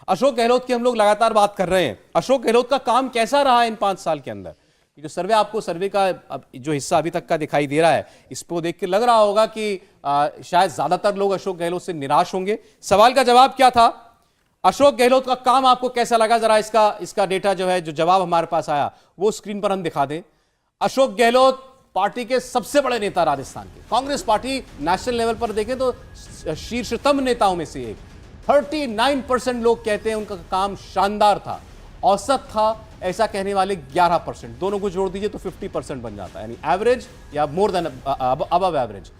अशोक गहलोत की हम लोग लगातार बात कर रहे हैं। अशोक गहलोत का काम कैसा रहा है इन 5 साल के अंदर? ये जो सर्वे आपको सर्वे का जो हिस्सा अभी तक का दिखाई दे रहा है, इसको देख के लग रहा होगा कि शायद ज्यादातर लोग अशोक गहलोत से निराश होंगे। सवाल का जवाब क्या था? अशोक गहलोत का काम आपको कैसा लगा? जरा इसका डेटा जो है, जो जवाब हमारे पास आया वो स्क्रीन पर हम दिखा दें। अशोक गहलोत पार्टी के सबसे बड़े नेता राजस्थान के, कांग्रेस पार्टी नेशनल लेवल पर देखें तो शीर्षतम नेताओं में से एक। 39% लोग कहते हैं उनका काम शानदार था। औसत था ऐसा कहने वाले 11%। दोनों को जोड़ दीजिए तो 50% बन जाता है, यानी एवरेज या मोर देन अबव एवरेज।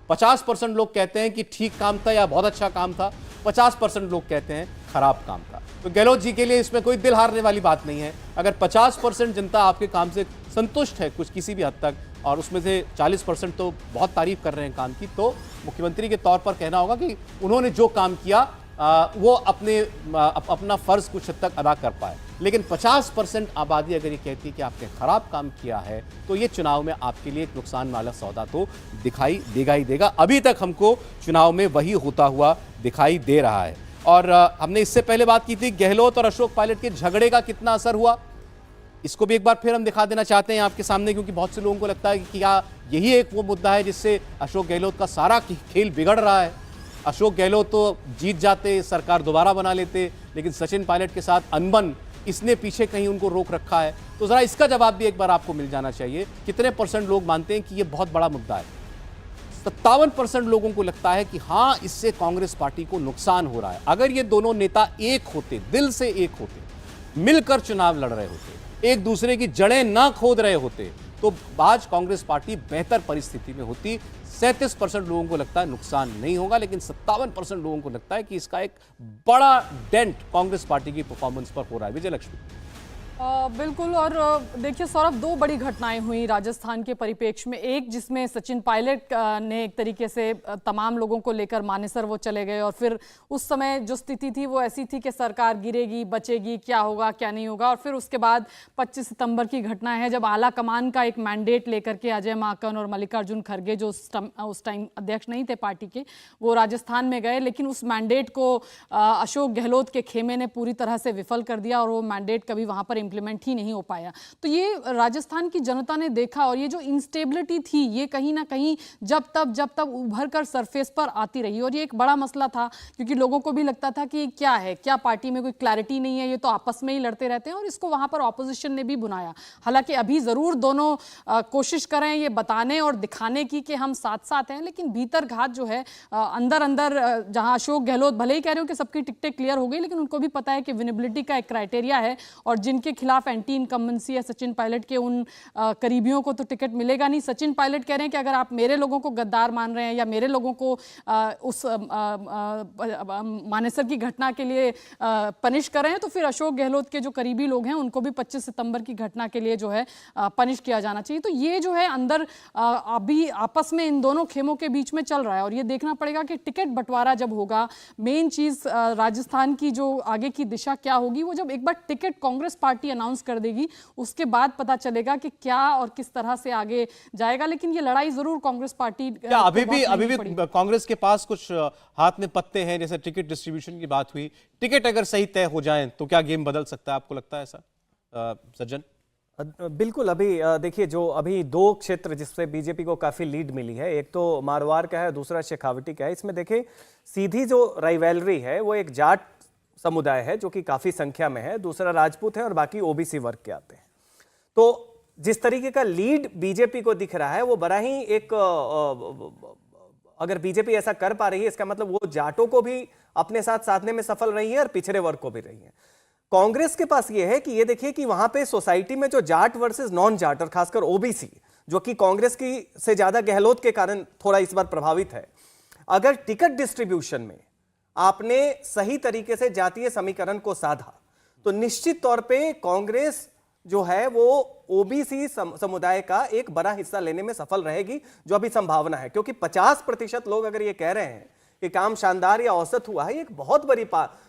50% लोग कहते हैं कि ठीक काम था या बहुत अच्छा काम था। 50% लोग कहते हैं खराब काम था। तो गहलोत जी के लिए इसमें कोई दिल हारने वाली बात नहीं है। अगर 50% जनता आपके काम से संतुष्ट है कुछ किसी भी हद तक, और उसमें से 40% तो बहुत तारीफ कर रहे हैं काम की, तो मुख्यमंत्री के तौर पर कहना होगा कि उन्होंने जो काम किया वो अपना फर्ज कुछ हद तक अदा कर पाए। लेकिन 50% आबादी अगर ये कहती है कि आपने खराब काम किया है, तो ये चुनाव में आपके लिए एक नुकसान वाला सौदा तो दिखाई देगा ही देगा। अभी तक हमको चुनाव में वही होता हुआ दिखाई दे रहा है। और हमने इससे पहले बात की थी गहलोत और अशोक पायलट के झगड़े का कितना असर हुआ, इसको भी एक बार फिर हम दिखा देना चाहते हैं आपके सामने, क्योंकि बहुत से लोगों को लगता है कि क्या यही एक वो मुद्दा है जिससे अशोक गहलोत का सारा खेल बिगड़ रहा है। अशोक गहलोत तो जीत जाते, सरकार दोबारा बना लेते, लेकिन सचिन पायलट के साथ अनबन, इसने पीछे कहीं उनको रोक रखा है। तो जरा इसका जवाब भी एक बार आपको मिल जाना चाहिए। कितने % लोग मानते हैं कि ये बहुत बड़ा मुद्दा है? 57% लोगों को लगता है कि हाँ, इससे कांग्रेस पार्टी को नुकसान हो रहा है। अगर ये दोनों नेता एक होते, दिल से एक होते, मिलकर चुनाव लड़ रहे होते, एक दूसरे की जड़ें ना खोद रहे होते, तो आज कांग्रेस पार्टी बेहतर परिस्थिति में होती। 37% लोगों को लगता है नुकसान नहीं होगा, लेकिन 57% लोगों को लगता है कि इसका एक बड़ा डेंट कांग्रेस पार्टी की परफॉर्मेंस पर हो रहा है। विजय लक्ष्मी। बिल्कुल। और देखिए सौरभ, दो बड़ी घटनाएं हुई राजस्थान के परिप्रेक्ष्य में। एक जिसमें सचिन पायलट ने एक तरीके से तमाम लोगों को लेकर मानेसर वो चले गए, और फिर उस समय जो स्थिति थी वो ऐसी थी कि सरकार गिरेगी, बचेगी, क्या होगा क्या नहीं होगा। और फिर उसके बाद 25 सितंबर की घटना है, जब आला कमान का एक मैंडेट लेकर के अजय माकन और मल्लिकार्जुन खड़गे, जो उस टाइम अध्यक्ष नहीं थे पार्टी के, वो राजस्थान में गए। लेकिन उस मैंडेट को अशोक गहलोत के खेमे ने पूरी तरह से विफल कर दिया, और वो मैंडेट कभी वहां पर इंप्लीमेंट ही नहीं हो पाया। तो ये राजस्थान की जनता ने देखा, और ये जो इंस्टेबिलिटी थी ये कहीं ना कहीं जब तब उभर कर सरफेस पर आती रही। और ये एक बड़ा मसला था, क्योंकि लोगों को भी लगता था कि क्या है, क्या पार्टी में कोई क्लैरिटी नहीं है, ये तो आपस में ही लड़ते रहते हैं। और इसको वहां पर ऑपोजिशन ने भी बुनाया। हालांकि अभी जरूर दोनों कोशिश करें ये बताने और दिखाने की कि हम साथ साथ हैं, लेकिन भीतर घात जो है, अंदर अंदर जहां अशोक गहलोत भले ही कह रहे हो कि सबकी टिकटें क्लियर हो गई, लेकिन उनको भी पता है कि विनेबिलिटी का एक क्राइटेरिया है, और जिनके खिलाफ एंटी इनकम्बेंसी है सचिन पायलट के, उन करीबियों को तो टिकट मिलेगा नहीं। सचिन पायलट कह रहे हैं कि अगर आप मेरे लोगों को गद्दार मान रहे हैं या मेरे लोगों को उस मानेसर की घटना के लिए पनिश कर रहे हैं, तो फिर अशोक गहलोत के जो करीबी लोग हैं उनको भी 25 सितंबर की घटना के लिए जो है पनिश किया जाना चाहिए। तो ये जो है अंदर अभी आपस में इन दोनों खेमों के बीच में चल रहा है, और ये देखना पड़ेगा कि टिकट बंटवारा जब होगा, मेन चीज राजस्थान की जो आगे की दिशा क्या होगी, वो जब एक बार टिकट कांग्रेस पार्टी अनाउंस कर देगी, उसके बाद पता चलेगा कि क्या और किस तरह से आगे जाएगा। लेकिन ये लड़ाई जरूर कांग्रेस पार्टी क्या अभी भी कांग्रेस के पास कुछ हाथ में पत्ते हैं? जैसे टिकट डिस्ट्रीब्यूशन की बात हुई, टिकट अगर सही तय हो जाए तो क्या गेम बदल सकता है? आपको लगता है ऐसा सज्जन? बिल्कुल। अभी देखिए, जो अभी दो क्षेत्र जिससे बीजेपी को काफी लीड मिली है, एक तो मारवाड़ का है, दूसरा शेखावटी का है। इसमें देखिए सीधी जो राइवलरी है वो एक जाट समुदाय है जो कि काफी संख्या में है, दूसरा राजपूत है, और बाकी ओबीसी वर्ग के आते हैं। तो जिस तरीके का लीड बीजेपी को दिख रहा है वो बड़ा ही एक अगर बीजेपी ऐसा कर पा रही है, इसका मतलब वो जाटों को भी अपने साथ साधने में सफल रही है और पिछड़े वर्ग को भी रही है। कांग्रेस के पास ये है कि ये देखिए कि वहां पे सोसाइटी में जो जाट वर्सेस नॉन जाट, और खासकर ओबीसी, जो कि कांग्रेस की से ज्यादा गहलोत के कारण थोड़ा इस बार प्रभावित है, अगर टिकट डिस्ट्रीब्यूशन में आपने सही तरीके से जातीय समीकरण को साधा, तो निश्चित तौर पे कांग्रेस जो है वो ओबीसी समुदाय का एक बड़ा हिस्सा लेने में सफल रहेगी, जो अभी संभावना है। क्योंकि 50% लोग अगर ये कह रहे हैं कि काम शानदार या औसत हुआ है, एक बहुत बड़ी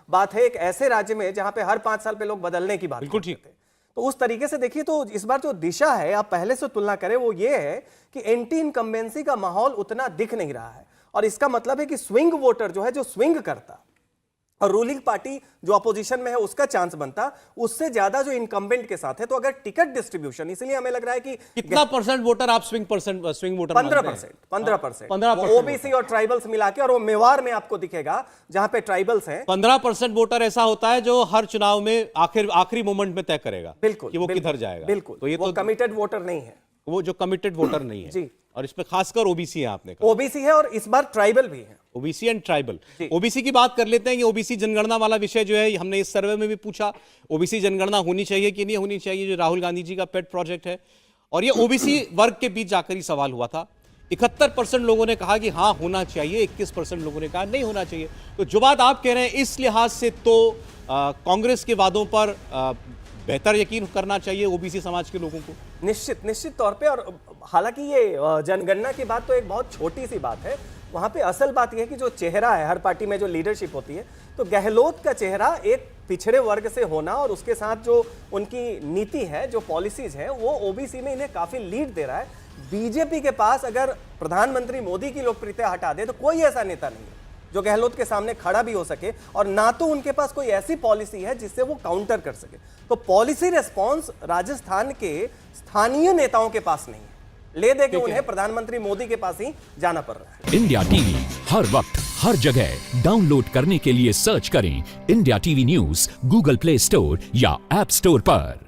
बात है एक ऐसे राज्य में जहां पे हर 5 साल पे लोग बदलने की बात बिल्कुल ठीक है। तो उस तरीके से देखिए, तो इस बार जो दिशा है, आप पहले से तुलना करें, वो ये है कि एंटी इनकम्बेंसी का माहौल उतना दिख नहीं रहा है। और इसका मतलब है कि स्विंग वोटर जो है, जो स्विंग करता और रूलिंग पार्टी जो अपोजिशन में है उसका चांस बनता, उससे ज्यादा जो इनकम्बेंट के साथ है। तो अगर टिकट डिस्ट्रीब्यूशन, इसलिए हमें लग रहा है कि कितना परसेंट वोटर आप स्विंग वोटर 15% ओबीसी और ट्राइबल्स मिला के, और वो मेवाड़ में आपको दिखेगा जहां पे ट्राइबल्स हैं। 15% वोटर ऐसा होता है जो हर चुनाव में आखिरी मोमेंट में तय करेगा बिल्कुल कि वो किधर जाएगा। बिल्कुल, तो ये वो तो कमिटेड वोटर नहीं है, वो जो कमिटेड वोटर नहीं है जी। और इसमें खासकर ओबीसी है, आपने कहा ओबीसी है और इस बार ट्राइबल भी है। OBC and tribal. ओबीसी की बात कर लेते हैं कि ओबीसी जनगणना वाला विषय जो है, हमने इस सर्वे में भी पूछा ओबीसी जनगणना होनी चाहिए कि नहीं होनी चाहिए, जो राहुल गांधी जी का पेट प्रोजेक्ट है। और ये ओबीसी वर्ग के बीच जाकर ही सवाल हुआ था। 71% लोगों ने कहा कि हाँ होना चाहिए, 21% लोगों ने कहा नहीं होना चाहिए। तो जो बात आप कह रहे हैं इस लिहाज से तो कांग्रेस के वादों पर बेहतर यकीन करना चाहिए ओबीसी समाज के लोगों को। निश्चित तौर पे। और हालांकि ये जनगणना की बात तो एक बहुत छोटी सी बात है, वहां पे असल बात यह है कि जो चेहरा है हर पार्टी में, जो लीडरशिप होती है, तो गहलोत का चेहरा एक पिछड़े वर्ग से होना और उसके साथ जो उनकी नीति है, जो पॉलिसीज है, वो ओबीसी में इन्हें काफी लीड दे रहा है। बीजेपी के पास अगर प्रधानमंत्री मोदी की लोकप्रियता हटा दे तो कोई ऐसा नेता नहीं है जो गहलोत के सामने खड़ा भी हो सके, और ना तो उनके पास कोई ऐसी पॉलिसी है जिससे वो काउंटर कर सके। तो पॉलिसी रिस्पॉन्स राजस्थान के स्थानीय नेताओं के पास नहीं है, ले दे के उन्हें प्रधानमंत्री मोदी के पास ही जाना पड़ रहा है। इंडिया टीवी हर वक्त हर जगह डाउनलोड करने के लिए सर्च करें India TV news Google play store या ऐप स्टोर पर।